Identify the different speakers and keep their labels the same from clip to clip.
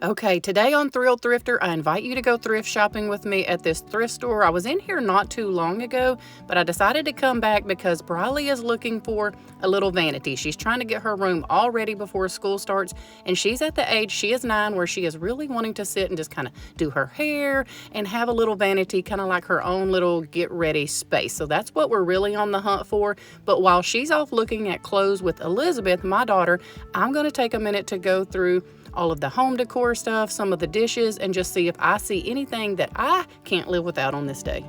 Speaker 1: Okay, today on Thrilled Thrifter, I invite you to go thrift shopping with me at this thrift store. I was in here not too long ago, but I decided to come back because Briley is looking for a little vanity. She's trying to get her room all ready before school starts, and she's at the age, she is 9, where she is really wanting to sit and just kind of do her hair and have a little vanity, kind of like her own little get ready space. So that's what we're really on the hunt for. But while she's off looking at clothes with Elizabeth, my daughter, I'm going to take a minute to go through all of the home decor stuff, some of the dishes, and just see if I see anything that I can't live without on this day.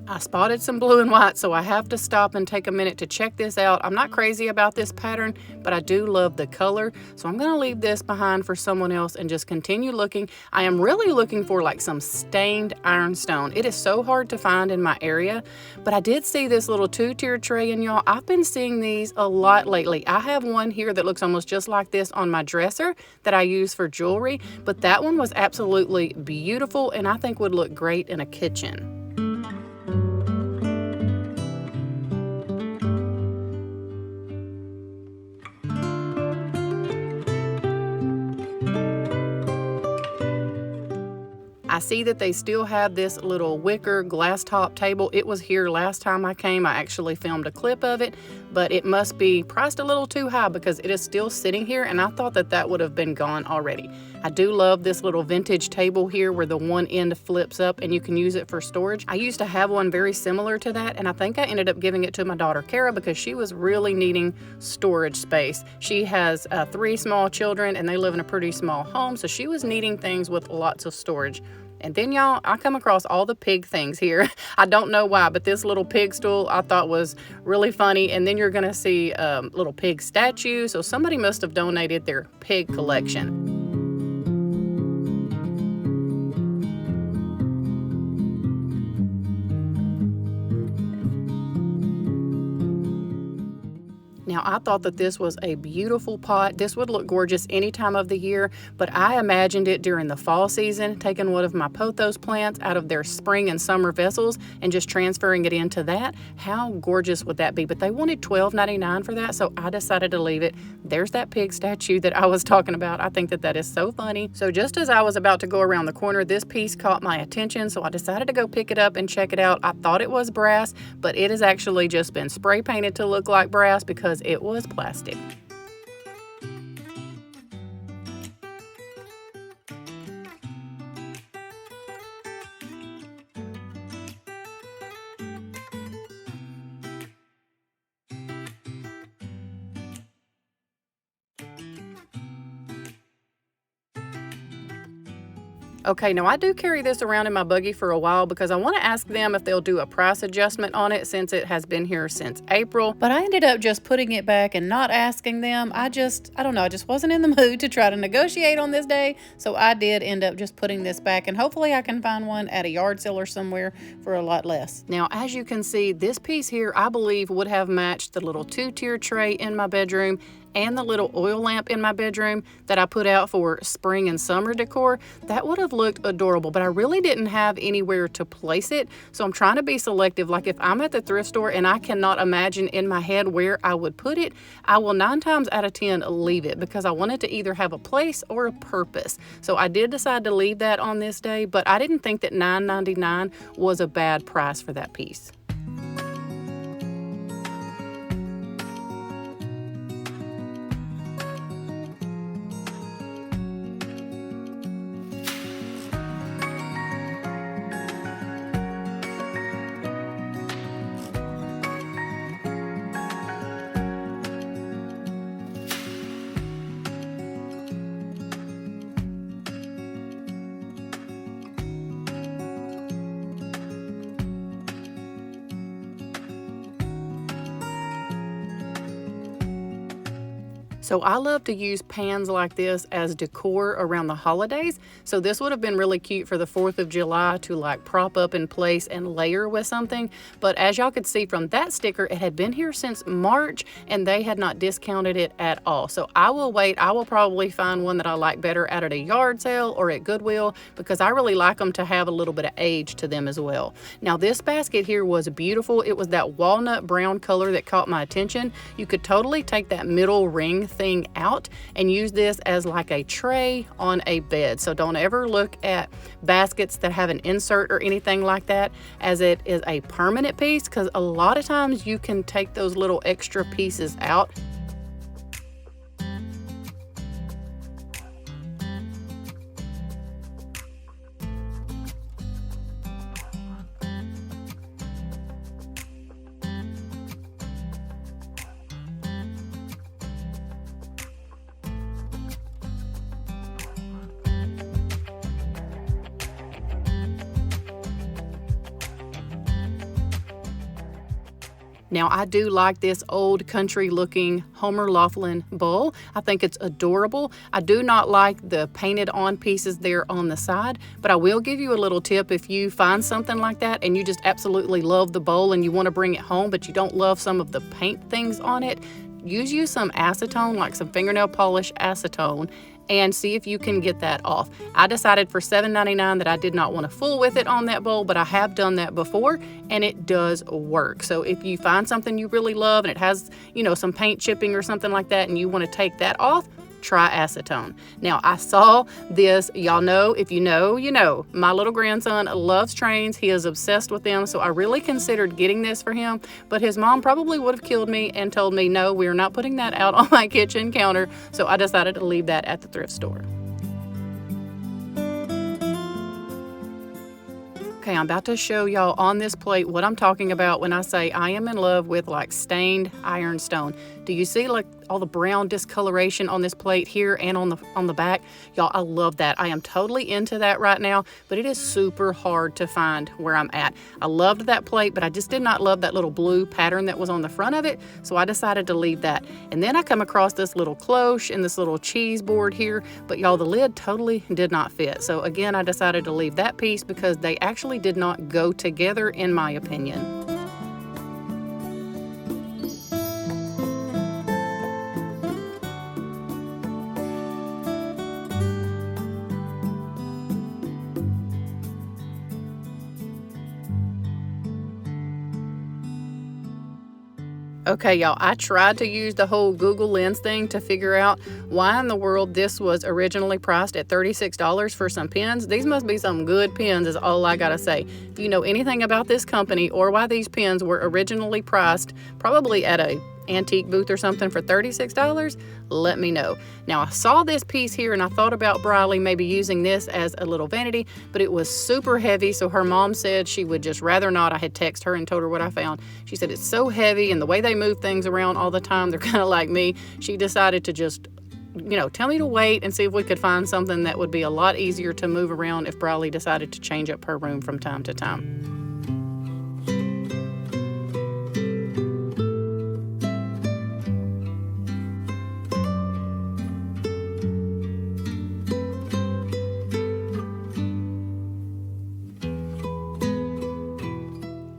Speaker 1: I spotted some blue and white, so I have to stop and take a minute to check this out. I'm not crazy about this pattern, but I do love the color, so I'm going to leave this behind for someone else and just continue looking. I am really looking for like some stained ironstone. It is so hard to find in my area, but I did see this little 2-tier tray, and y'all, I've been seeing these a lot lately. I have one here that looks almost just like this on my dresser that I use for jewelry, but that one was absolutely beautiful and I think would look great in a kitchen. I see that they still have this little wicker glass top table. It was here last time I came. I actually filmed a clip of it, but it must be priced a little too high because it is still sitting here, and I thought that that would have been gone already. I do love this little vintage table here where the one end flips up and you can use it for storage. I used to have one very similar to that, and I think I ended up giving it to my daughter Kara because she was really needing storage space. She has 3 small children and they live in a pretty small home, so she was needing things with lots of storage. And then, y'all, I come across all the pig things here. I don't know why, but this little pig stool I thought was really funny. And then you're going to see little pig statues. So somebody must have donated their pig collection. Now, I thought that this was a beautiful pot. This would look gorgeous any time of the year, but I imagined it during the fall season, taking one of my pothos plants out of their spring and summer vessels and just transferring it into that. How gorgeous would that be? But they wanted $12.99 for that, so I decided to leave it. There's that pig statue that I was talking about. I think that that is so funny. So just as I was about to go around the corner, this piece caught my attention, so I decided to go pick it up and check it out. I thought it was brass, but it has actually just been spray painted to look like brass because it was plastic. Okay, now I do carry this around in my buggy for a while because I want to ask them if they'll do a price adjustment on it since it has been here since April. But I ended up just putting it back and not asking them. I don't know, I just wasn't in the mood to try to negotiate on this day. So I did end up just putting this back, and hopefully I can find one at a yard sale or somewhere for a lot less. Now, as you can see, this piece here, I believe would have matched the little 2-tier tray in my bedroom and the little oil lamp in my bedroom that I put out for spring and summer decor. That would have looked adorable, but I really didn't have anywhere to place it. So I'm trying to be selective. Like if I'm at the thrift store and I cannot imagine in my head where I would put it, I will 9 times out of 10 leave it because I want it to either have a place or a purpose. So I did decide to leave that on this day, but I didn't think that $9.99 was a bad price for that piece. So I love to use pans like this as decor around the holidays. So this would have been really cute for the 4th of July to like prop up in place and layer with something. But as y'all could see from that sticker, it had been here since March and they had not discounted it at all. So I will wait. I will probably find one that I like better out at a yard sale or at Goodwill, because I really like them to have a little bit of age to them as well. Now this basket here was beautiful. It was that walnut brown color that caught my attention. You could totally take that middle ring thing out and use this as like a tray on a bed. So don't ever look at baskets that have an insert or anything like that as it is a permanent piece, because a lot of times you can take those little extra pieces out. Now I do like this old country looking Homer Laughlin bowl. I think it's adorable. I do not like the painted on pieces there on the side, but I will give you a little tip. If you find something like that and you just absolutely love the bowl and you want to bring it home, but you don't love some of the paint things on it, use some acetone, like some fingernail polish acetone, and see if you can get that off. I decided for $7.99 that I did not want to fool with it on that bowl, but I have done that before and it does work. So if you find something you really love and it has, you know, some paint chipping or something like that and you want to take that off, try acetone. Now I saw this, y'all know, if you know, you know, my little grandson loves trains. He is obsessed with them. So I really considered getting this for him, but his mom probably would have killed me and told me, no, we're not putting that out on my kitchen counter. So I decided to leave that at the thrift store. Okay, I'm about to show y'all on this plate what I'm talking about when I say I am in love with like stained ironstone. Do you see like all the brown discoloration on this plate here and on the back? Y'all, I love that. I am totally into that right now, but it is super hard to find where I'm at. I loved that plate, but I just did not love that little blue pattern that was on the front of it, so I decided to leave that. And then I come across this little cloche and this little cheese board here, but y'all, the lid totally did not fit. So again, I decided to leave that piece because they actually did not go together in my opinion. Okay, y'all, I tried to use the whole Google Lens thing to figure out why in the world this was originally priced at $36 for some pens. These must be some good pens is all I gotta say. If you know anything about this company or why these pens were originally priced probably at a antique booth or something for $36, let me know. Now I saw this piece here and I thought about Briley maybe using this as a little vanity, but it was super heavy, so her mom said she would just rather not. I had texted her and told her what I found. She said it's so heavy and the way they move things around all the time, they're kind of like me. She decided to just, you know, tell me to wait and see if we could find something that would be a lot easier to move around if Briley decided to change up her room from time to time.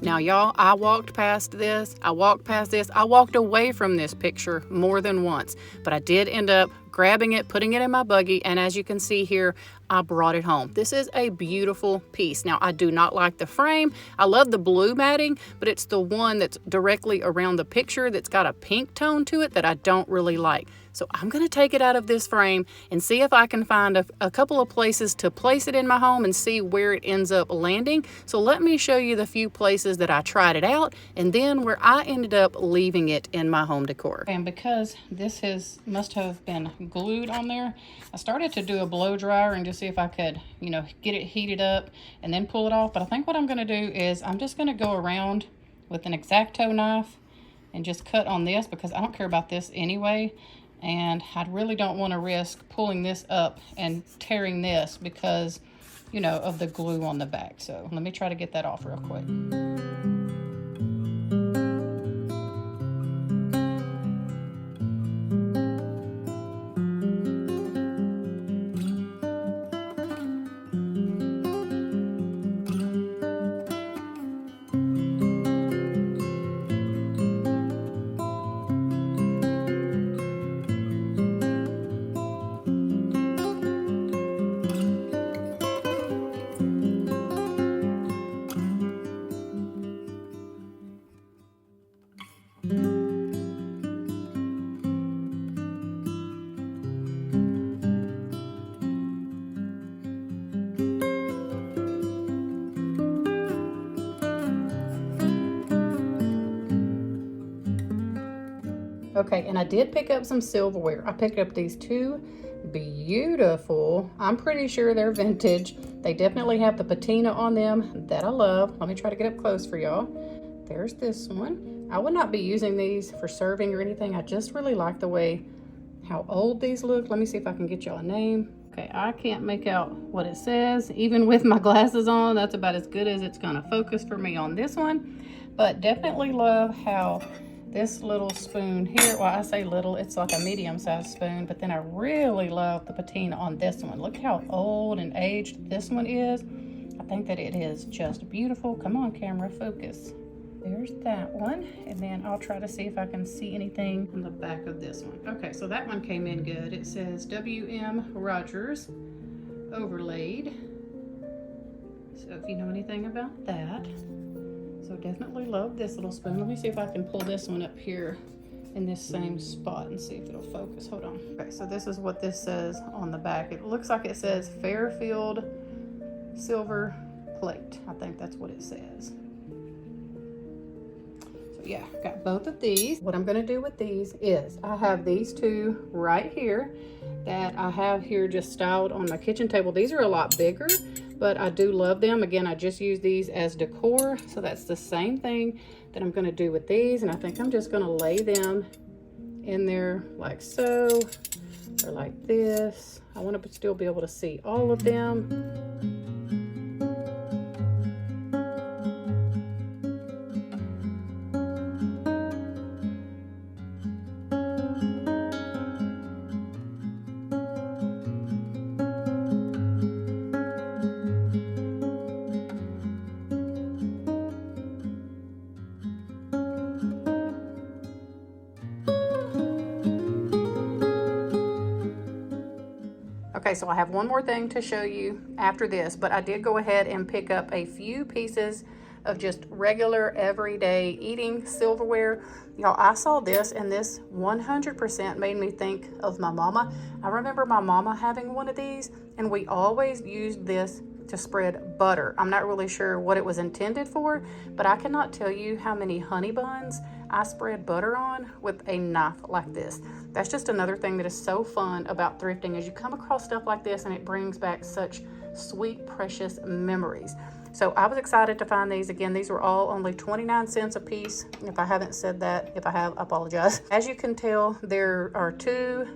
Speaker 1: Now, y'all, I walked past this, I walked away from this picture more than once, but I did end up grabbing it, putting it in my buggy, and as you can see here, I brought it home. This is a beautiful piece. Now, I do not like the frame. I love the blue matting, but it's the one that's directly around the picture that's got a pink tone to it that I don't really like. So I'm gonna take it out of this frame and see if I can find a couple of places to place it in my home and see where it ends up landing. So let me show you the few places that I tried it out and then where I ended up leaving it in my home decor. And because this must have been glued on there, I started to do a blow dryer and just see if I could, you know, get it heated up and then pull it off. But I think what I'm gonna do is I'm just gonna go around with an X-Acto knife and just cut on this because I don't care about this anyway. And I really don't want to risk pulling this up and tearing this because, you know, of the glue on the back. So let me try to get that off real quick. Okay, and I did pick up some silverware. I picked up these two beautiful, I'm pretty sure they're vintage. They definitely have the patina on them that I love. Let me try to get up close for y'all. There's this one. I would not be using these for serving or anything. I just really like the way how old these look. Let me see if I can get y'all a name. Okay, I can't make out what it says. Even with my glasses on, that's about as good as it's gonna focus for me on this one. But definitely love how this little spoon here, well, I say little, it's like a medium-sized spoon, but then I really love the patina on this one. Look how old and aged this one is. I think that it is just beautiful. Come on, camera, focus. There's that one, and then I'll try to see if I can see anything on the back of this one. Okay, so that one came in good. It says W.M. Rogers overlaid. So if you know anything about that. So definitely love this little spoon. Let me see if I can pull this one up here in this same spot and see if it'll focus. Hold on. Okay, so this is what this says on the back. It looks like it says Fairfield silver plate. I think that's what it says. So yeah, got both of these. What I'm gonna do with these is I have these two right here that I have here just styled on my kitchen table. These are a lot bigger, but I do love them. Again, I just use these as decor. So that's the same thing that I'm gonna do with these. And I think I'm just gonna lay them in there like so, or like this. I wanna still be able to see all of them. Okay, so I have one more thing to show you after this, but I did go ahead and pick up a few pieces of just regular everyday eating silverware. Y'all, I saw this and this 100% made me think of my mama. I remember my mama having one of these, and we always used this to spread butter. I'm not really sure what it was intended for, but I cannot tell you how many honey buns I spread butter on with a knife like this. That's just another thing that is so fun about thrifting, is you come across stuff like this and it brings back such sweet, precious memories. So I was excited to find these. Again, these were all only 29 cents a piece. If I haven't said that, if I have, I apologize. As you can tell, there are two,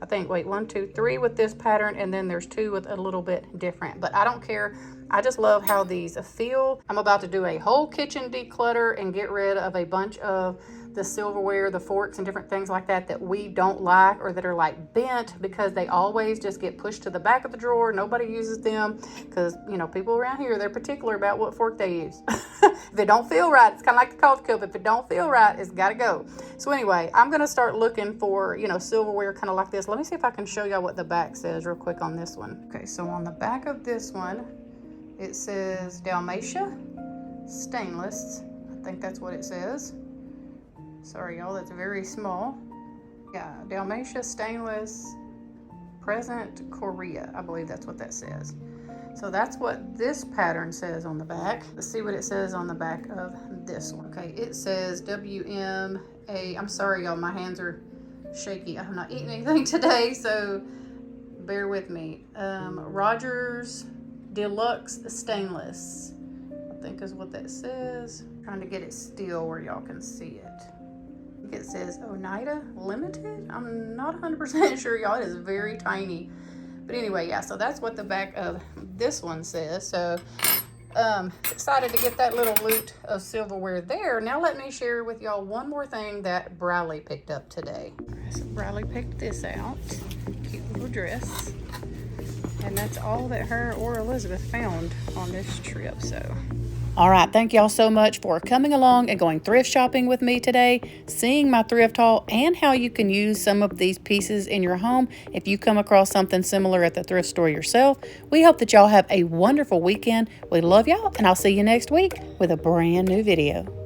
Speaker 1: I think, wait, 1, 2, 3 with this pattern, and then there's 2 with a little bit different, but I don't care. I just love how these feel. I'm about to do a whole kitchen declutter and get rid of a bunch of the silverware, the forks and different things like that that we don't like, or that are like bent because they always just get pushed to the back of the drawer. Nobody uses them because, you know, people around here, they're particular about what fork they use. If it don't feel right, it's kind of like the coffee cup. If it don't feel right, it's got to go. So anyway, I'm going to start looking for, you know, silverware kind of like this. Let me see if I can show y'all what the back says real quick on this one. Okay, so on the back of this one, it says Dalmatia stainless. I think that's what it says. Sorry, y'all, that's very small. Yeah, Dalmatia stainless, present Korea. I believe that's what that says. So that's what this pattern says on the back. Let's see what it says on the back of this one. Okay, it says WMA. I'm sorry, y'all, my hands are shaky. I'm not eating anything today, so bear with me. Rogers Deluxe Stainless, I think is what that says. I'm trying to get it still where y'all can see it. I think it says Oneida Limited. I'm not 100% sure, y'all. It is very tiny. But anyway, yeah, so that's what the back of this one says. So excited to get that little loot of silverware there. Now let me share with y'all one more thing that Briley picked up today. So Briley picked this out. Cute little dress. And that's all that her or Elizabeth found on this trip, so. All right, thank y'all so much for coming along and going thrift shopping with me today, seeing my thrift haul, and how you can use some of these pieces in your home if you come across something similar at the thrift store yourself. We hope that y'all have a wonderful weekend. We love y'all, and I'll see you next week with a brand new video.